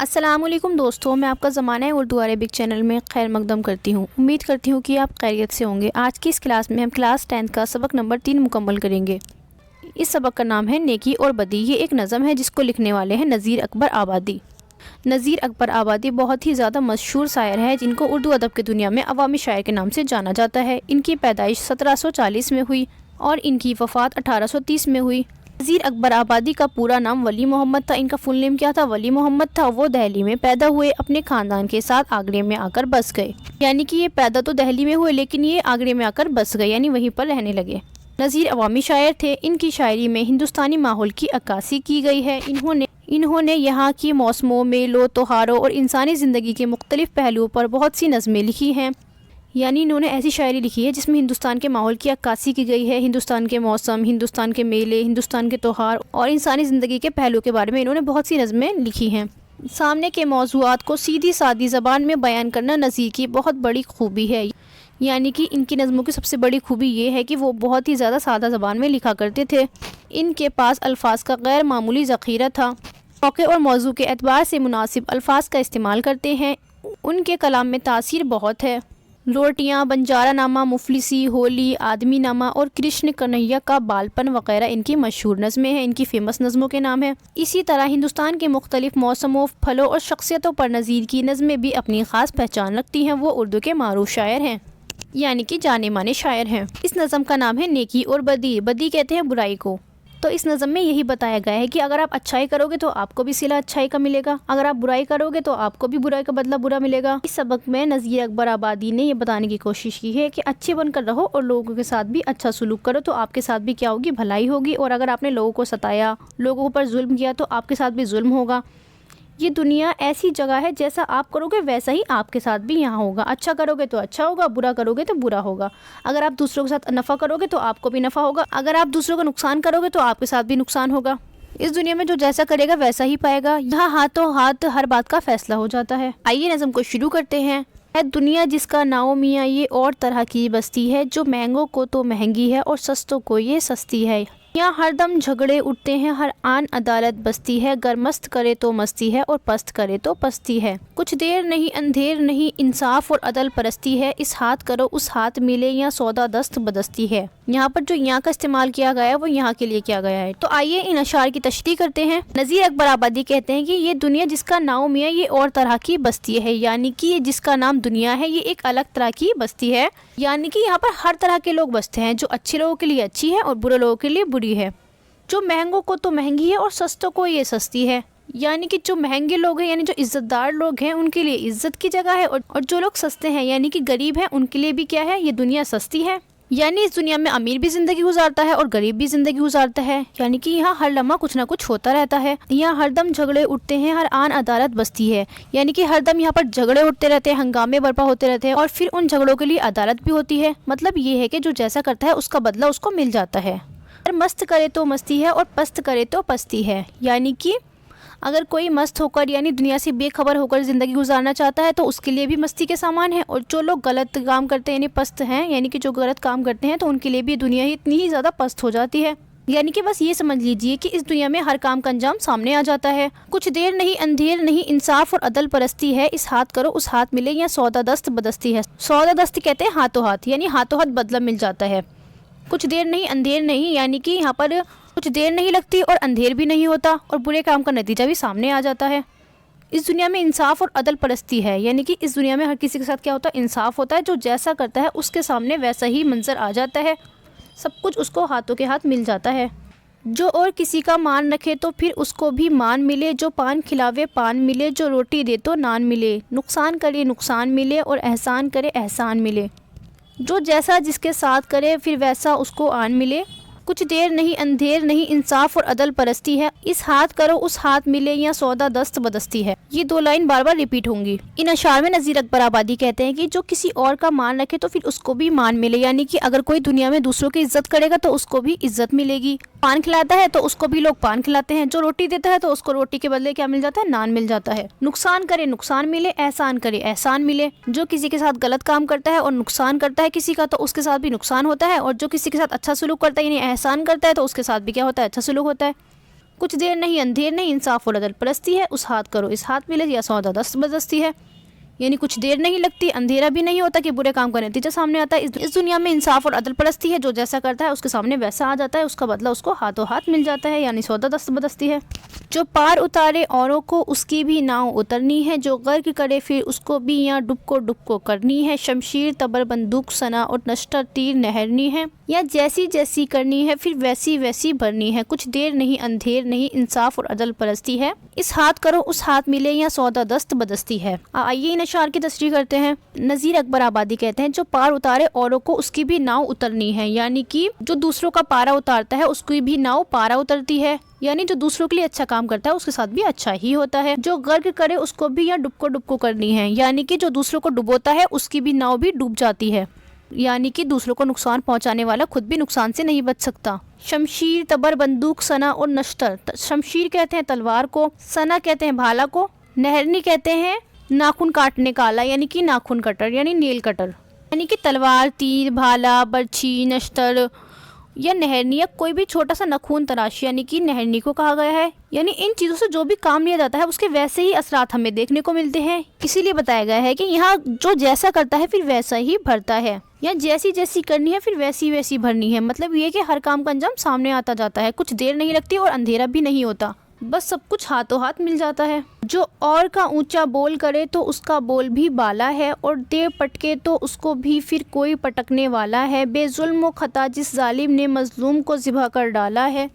अस्सलामुअलैकुम दोस्तों, मैं आपका ज़माना है उर्दू अरबिक चैनल में खैर मकदम करती हूँ। उम्मीद करती हूँ कि आप खैरियत से होंगे। आज की इस क्लास में हम क्लास 10 का सबक नंबर 3 मुकम्मल करेंगे। इस सबक का नाम है नेकी और बदी। ये एक नज़म है जिसको लिखने वाले हैं नज़ीर अकबर आबादी। नज़ीर अकबर आबादी बहुत ही ज़्यादा मशहूर शायर है जिनको उर्दू अदब की दुनिया में अवामी शायर के नाम से जाना जाता है। इनकी पैदाइश 1740 में हुई और इनकी वफ़ात 1830 में हुई। नज़ीर अकबर आबादी का पूरा नाम वली मोहम्मद था। इनका फुल नेम क्या था? वली मोहम्मद था। वो दिल्ली में पैदा हुए, अपने ख़ानदान के साथ आगरे में आकर बस गए। यानी कि ये पैदा तो दिल्ली में हुए लेकिन ये आगरे में आकर बस गए, यानी वहीं पर रहने लगे। नज़ीर अवामी शायर थे। इनकी शायरी में हिंदुस्तानी माहौल की अक्कासी की गई है। इन्होंने यहाँ की मौसमों, मेलों, त्योहारों और इंसानी ज़िंदगी के मुख्तलिफ पहलुओं पर बहुत सी नज़में लिखी हैं। यानी इन्होंने ऐसी शायरी लिखी है जिसमें हिंदुस्तान के माहौल की अक्कासी की गई है। हिंदुस्तान के मौसम, हिंदुस्तान के मेले, हिंदुस्तान के त्योहार और इंसानी ज़िंदगी के पहलुओं के बारे में इन्होंने बहुत सी नज़में लिखी हैं। सामने के मौज़ूआत को सीधी सादी ज़बान में बयान करना नज़ीर की बहुत बड़ी खूबी है। यानी कि इनकी नज़मों की सबसे बड़ी खूबी ये है कि वो बहुत ही ज़्यादा सादा ज़बान में लिखा करते थे। इनके पास अल्फाज का गैर मामूली ज़ख़ीरा था। मौके और मौजू के एतबार से मुनासिब अल्फाज का इस्तेमाल करते हैं। उनके कलाम में तासीर बहुत है। रोटियाँ, बंजारा नामा, मुफलिसी, होली, आदमी नामा और कृष्ण कन्हैया का बालपन वगैरह इनकी मशहूर नज़में हैं। इनकी फ़ेमस नज़मों के नाम हैं। इसी तरह हिंदुस्तान के मुख्तलिफ मौसमों, फलों और शख्सियतों पर नज़ीर की नज़में भी अपनी ख़ास पहचान रखती हैं। वो उर्दू के मारूफ शायर हैं, यानी कि जाने माने शायर हैं। इस नज़म का नाम है नेकी और बदी। बदी कहते हैं बुराई को। तो इस नज़म में यही बताया गया है कि अगर आप अच्छाई करोगे तो आपको भी सिला अच्छाई का मिलेगा, अगर आप बुराई करोगे तो आपको भी बुराई का बदला बुरा मिलेगा। इस सबक में नज़ीर अकबर आबादी ने ये बताने की कोशिश की है कि अच्छे बनकर रहो और लोगों के साथ भी अच्छा सलूक करो तो आपके साथ भी क्या होगी? भलाई होगी। और अगर आपने लोगों को सताया, लोगों पर जुल्म किया तो आपके साथ भी जुल्म होगा। ये दुनिया ऐसी जगह है, जैसा आप करोगे वैसा ही आपके साथ भी यहाँ होगा। अच्छा करोगे तो अच्छा होगा, बुरा करोगे तो बुरा होगा। अगर आप दूसरों के साथ नफ़ा करोगे तो आपको भी नफ़ा होगा, अगर आप दूसरों का नुकसान करोगे तो आपके साथ भी नुकसान होगा। इस दुनिया में जो जैसा करेगा वैसा ही पाएगा। यहाँ हाथों हाथ हर बात का फैसला हो जाता है। आइए नज़म को शुरू करते हैं। है दुनिया जिसका नाओ मियाँ ये और तरह की बस्ती है, जो महंगों को तो महंगी है और सस्तों को ये सस्ती है। यहाँ हर दम झगड़े उठते हैं, हर आन अदालत बस्ती है, गर मस्त करे तो मस्ती है और पस्त करे तो पस्ती है। कुछ देर नहीं अंधेर नहीं, इंसाफ और अदल परस्ती है, इस हाथ करो उस हाथ मिले, या सौदा दस्त बदस्ती है। यहाँ पर जो यहाँ का इस्तेमाल किया गया है वो यहाँ के लिए किया गया है। तो आइए इन अशार की तशरीह करते हैं। नज़ीर अकबर आबादी कहते हैं कि ये दुनिया जिसका नाम मियाँ ये और तरह की बस्ती है, यानी कि ये जिसका नाम दुनिया है ये एक अलग तरह की बस्ती है। यानी कि यहाँ पर हर तरह के लोग बसते हैं, जो अच्छे लोगों के लिए अच्छी है और बुरे लोगों के लिए बुरी है। जो महंगों को तो महंगी है और सस्तों को ये सस्ती है। यानी कि जो महंगे लोग हैं यानी जो इज्जतदार लोग हैं उनके लिए इज्जत की जगह है, और जो लोग सस्ते हैं यानी कि गरीब हैं उनके लिए भी क्या है? ये दुनिया सस्ती है। यानी इस दुनिया में अमीर भी जिंदगी गुजारता है और गरीब भी जिंदगी गुजारता है। यानी कि यहाँ हर लम्हा कुछ ना कुछ होता रहता है। यहाँ हर दम झगड़े उठते हैं, हर आन अदालत बसती है। यानी कि हर दम यहाँ पर झगड़े उठते रहते हैं, हंगामे बर्पा होते रहते हैं और फिर उन झगड़ों के लिए अदालत भी होती है। मतलब ये है कि जो जैसा करता है उसका बदला उसको मिल जाता है। मस्त करे तो मस्ती है और पस्त करे तो पस्ती है। यानी कि अगर कोई मस्त होकर यानी दुनिया से बेखबर होकर ज़िंदगी गुजारना चाहता है तो उसके लिए भी मस्ती के सामान है, और जो लोग गलत काम करते हैं यानी पस्त हैं, यानी कि जो गलत काम करते हैं तो उनके लिए भी दुनिया ही इतनी ही ज़्यादा पस्त हो जाती है। यानी कि बस ये समझ लीजिए कि इस दुनिया में हर काम का अंजाम सामने आ जाता है। कुछ देर नहीं अंधेर नहीं, इंसाफ और अदल परस्ती है, इस हाथ करो उस हाथ मिले, या सौदा दस्त बदस्ती है। सौदा दस्त कहते हैं हाथों हाथ, यानी हाथों हाथ बदला मिल जाता है। कुछ देर नहीं अंधेर नहीं, यानी कि यहाँ पर कुछ देर नहीं लगती और अंधेर भी नहीं होता और बुरे काम का नतीजा भी सामने आ जाता है। इस दुनिया में इंसाफ और अदल परस्ती है, यानी कि इस दुनिया में हर किसी के साथ क्या होता है? इंसाफ होता है। जो जैसा करता है उसके सामने वैसा ही मंजर आ जाता है, सब कुछ उसको हाथों के हाथ मिल जाता है। जो और किसी का मान रखे तो फिर उसको भी मान मिले, जो पान खिलावे पान मिले, जो रोटी दे तो नान मिले, नुकसान करे नुकसान मिले और एहसान करे एहसान मिले। जो जैसा जिसके साथ करे फिर वैसा उसको आन मिले। कुछ देर नहीं अंधेर नहीं, इंसाफ और अदल परस्ती है, इस हाथ करो उस हाथ मिले, या सौदा दस्त बदस्ती है। ये दो लाइन बार बार रिपीट होंगी। इन अशार में नज़ीर अकबर आबादी कहते हैं कि जो किसी और का मान रखे तो फिर उसको भी मान मिले। यानी कि अगर कोई दुनिया में दूसरों की इज्जत करेगा तो उसको भी इज्जत मिलेगी। पान खिलाता है तो उसको भी लोग पान खिलाते हैं, जो रोटी देता है तो उसको रोटी के बदले क्या मिल जाता है? नान मिल जाता है। नुकसान करे नुकसान मिले, एहसान करे एहसान मिले। जो किसी के साथ गलत काम करता है और नुकसान करता है किसी का तो उसके साथ भी नुकसान होता है, और जो किसी के साथ अच्छा सलूक करता है यानी एहसान करता है तो उसके साथ भी क्या होता है? अच्छा सलूक होता है। कुछ देर नहीं अंधेर नहीं इंसाफ और अदल परस्ती है, उस हाथ करो इस हाथ मिले या सौदा दस्त बदस्ती है। यानी कुछ देर नहीं लगती, अंधेरा भी नहीं होता कि बुरे काम का नतीजा सामने आता है। इस दुनिया में इंसाफ और अदल परस्ती है, जो जैसा करता है उसके सामने वैसा आ जाता है, उसका बदला उसको हाथों हाथ मिल जाता है, यानी सौदा दस्त बदस्ती है। जो पार उतारे औरों को उसकी भी नाव उतरनी है, जो गर्क करे फिर उसको भी यहाँ डुब को करनी है। शमशीर तबर बंदूक सना और नश्तर तीर नहरनी है, या जैसी जैसी करनी है फिर वैसी वैसी भरनी है। कुछ देर नहीं अंधेर नहीं इंसाफ और अदल परस्ती है, इस हाथ करो उस हाथ मिले या सौदा दस्त बदस्ती है। आइए इन अशार की तशरीह करते हैं। नज़ीर अकबर आबादी कहते हैं जो पार उतारे औरों को उसकी भी नाव उतरनी है, यानी कि जो दूसरों का पारा उतारता है उसकी भी नाव पारा उतरती है, यानी जो दूसरों के लिए अच्छा काम करता है उसके साथ भी अच्छा ही होता है। जो गर्क करे उसको भी यहाँ डुब को करनी है, यानी कि जो दूसरों को डुबोता है उसकी भी नाव भी डूब जाती है, यानी कि दूसरों को नुकसान पहुंचाने वाला खुद भी नुकसान से नहीं बच सकता। शमशीर तबर बंदूक सना और नश्तर, शमशीर कहते हैं तलवार को, सना कहते हैं भाला को, नहरनी कहते हैं नाखून काटने का आला, यानी कि नाखून कटर यानी नेल कटर। यानी कि तलवार तीर भाला बर्छी नश्तर या नहरनी या कोई भी छोटा सा नखून तराशी यानी कि नहरनी को कहा गया है। यानी इन चीज़ों से जो भी काम लिया जाता है उसके वैसे ही असरात हमें देखने को मिलते हैं, इसीलिए बताया गया है कि यहाँ जो जैसा करता है फिर वैसा ही भरता है, या जैसी जैसी करनी है फिर वैसी वैसी भरनी है। मतलब ये कि हर काम का अंजाम सामने आता जाता है, कुछ देर नहीं लगती और अंधेरा भी नहीं होता, बस सब कुछ हाथों हाथ मिल जाता है। जो और का ऊंचा बोल करे तो उसका बोल भी बाला है, और दे पटके तो उसको भी फिर कोई पटकने वाला है। बेजुल्म व खता जिस जालिम ने मजलूम को ज़िबा कर डाला है,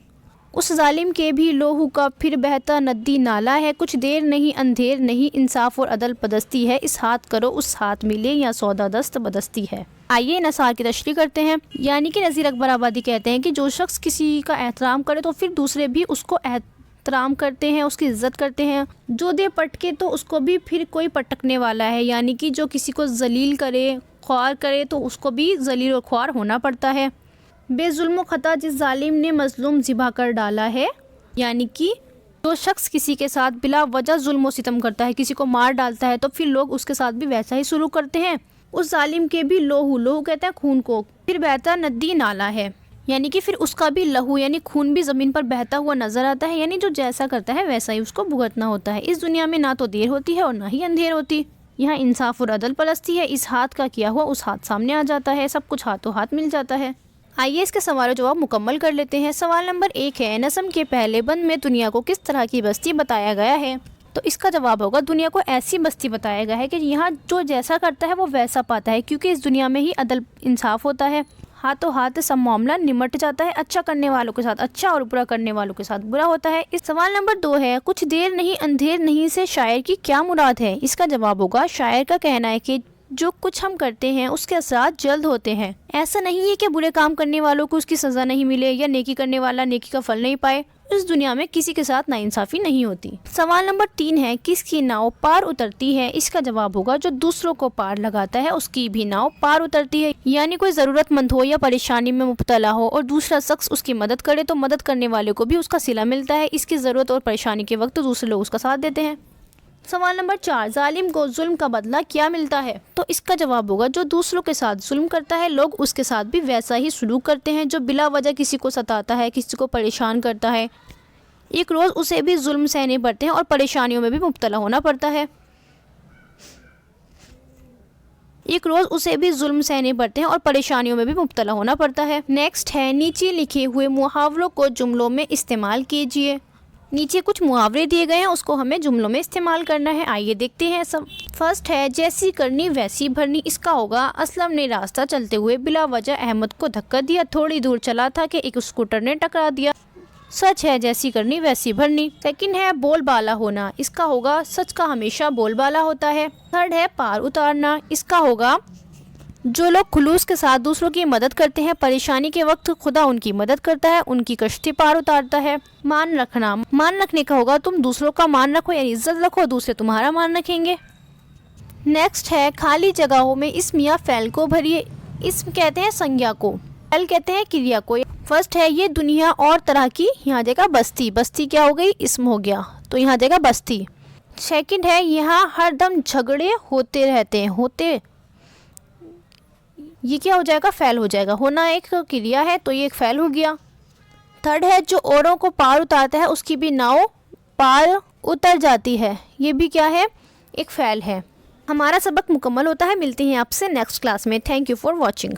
उस जालिम के भी लोहू का फिर बहता नदी नाला है। कुछ देर नहीं अंधेर नहीं इंसाफ और अदल पदस्ती है, इस हाथ करो उस हाथ मिले या सौदा दस्त बदस्ती है। आइए नसार की तशरीह करते हैं। यानी कि नज़ीर अकबर आबादी कहते हैं कि जो शख्स किसी का एहतराम करे तो फिर दूसरे भी उसको एहतराम करते हैं, उसकी इज्जत करते हैं। जो दे पटके तो उसको भी फिर कोई पटकने वाला है, यानी कि जो किसी को जलील करे ख्वार करे तो उसको भी जलील और ख्वार होना पड़ता है। बेजुल्म खता जिस जालिम ने मजलूम ज़िबा कर डाला है, यानी कि जो शख्स किसी के साथ बिला वजह जुल्म व सितम करता है, किसी को मार डालता है तो फिर लोग उसके साथ भी वैसा ही सलूक करते हैं। उस जालिम के भी लोहू कहते हैं खून को, फिर बहता नदी नाला है, यानी कि फिर उसका भी लहू यानी खून भी ज़मीन पर बहता हुआ नजर आता है। यानी जो जैसा करता है वैसा ही उसको भुगतना होता है। इस दुनिया में ना तो देर होती है और ना ही अंधेर होती, यहाँ इंसाफ और अदल परस्ती है। इस हाथ का किया हुआ उस हाथ सामने आ जाता है, सब कुछ हाथों हाथ मिल जाता है। आइए इसके सवाल जवाब मुकम्मल कर लेते हैं। सवाल नंबर 1 है, नज़म के पहले बंद में दुनिया को किस तरह की बस्ती बताया गया है? तो इसका जवाब होगा दुनिया को ऐसी बस्ती बताया गया है कि यहाँ जो जैसा करता है वो वैसा पाता है, क्योंकि इस दुनिया में ही अदल इंसाफ होता है, हाथों हाथ सब मामला निमट जाता है। अच्छा करने वालों के साथ अच्छा और बुरा करने वालों के साथ बुरा होता है। इस सवाल नंबर 2 है, कुछ देर नहीं अंधेर नहीं से शायर की क्या मुराद है? इसका जवाब होगा शायर का कहना है कि जो कुछ हम करते हैं उसके असरात जल्द होते हैं। ऐसा नहीं है कि बुरे काम करने वालों को उसकी सज़ा नहीं मिले या नेकी करने वाला नेकी का फल नहीं पाए। इस दुनिया में किसी के साथ नाइंसाफ़ी नहीं होती। सवाल नंबर 3 है, किसकी नाव पार उतरती है? इसका जवाब होगा जो दूसरों को पार लगाता है उसकी भी नाव पार उतरती है। यानी कोई ज़रूरतमंद हो या परेशानी में मुब्तला हो और दूसरा शख्स उसकी मदद करे तो मदद करने वाले को भी उसका सिला मिलता है। इसकी ज़रूरत और परेशानी के वक्त दूसरे लोग उसका साथ देते हैं। सवाल नंबर 4, जालिम को जुल्म का बदला क्या मिलता है? तो इसका जवाब होगा जो दूसरों के साथ जुल्म करता है लोग उसके साथ भी वैसा ही सलूक करते हैं। जो बिला वजह किसी को सताता है, किसी को परेशान करता है, एक रोज़ उसे भी जुल्म सहने पड़ते हैं और परेशानियों में भी मुब्तला होना पड़ता है। एक रोज़ उसे भी जुल्म सहने पड़ते हैं और परेशानियों में भी मुब्तला होना पड़ता है। नेक्स्ट है, नीचे लिखे हुए मुहावरों को जुमलों में इस्तेमाल कीजिए। नीचे कुछ मुहावरे दिए गए हैं, उसको हमें जुमलों में इस्तेमाल करना है। आइए देखते हैं सब। फर्स्ट है, जैसी करनी वैसी भरनी। इसका होगा, असलम ने रास्ता चलते हुए बिला वजह अहमद को धक्का दिया, थोड़ी दूर चला था कि एक स्कूटर ने टकरा दिया। सच है, जैसी करनी वैसी भरनी। सेकंड है, बोलबाला होना। इसका होगा, सच का हमेशा बोलबाला होता है। थर्ड है, पार उतारना। इसका होगा, जो लोग खुलूस के साथ दूसरों की मदद करते हैं, परेशानी के वक्त खुदा उनकी मदद करता है, उनकी कश्ती पार उतारता है। मान रखना, मान रखने का होगा, तुम दूसरों का मान रखो यानी इज्जत रखो, दूसरे तुम्हारा मान रखेंगे। नेक्स्ट है, खाली जगहों में इस्म या फ़ैल को भरिए। इस्म कहते हैं संज्ञा को, फ़ैल कहते हैं क्रिया को। फर्स्ट है, ये दुनिया और तरह की, यहाँ जगह बस्ती। बस्ती क्या हो गई? इस्म हो गया, तो यहाँ जगह बस्ती। सेकंड है, यहाँ हर दम झगड़े होते रहते हैं। होते ये क्या हो जाएगा? फ़ैल हो जाएगा। होना एक क्रिया है तो ये एक फ़ैल हो गया। थर्ड है जो औरों को पार उतारता है उसकी भी नाव पार उतर जाती है। ये भी क्या है, एक फ़ेल है। हमारा सबक मुकम्मल होता है। मिलते हैं आपसे नेक्स्ट क्लास में। Thank you for watching.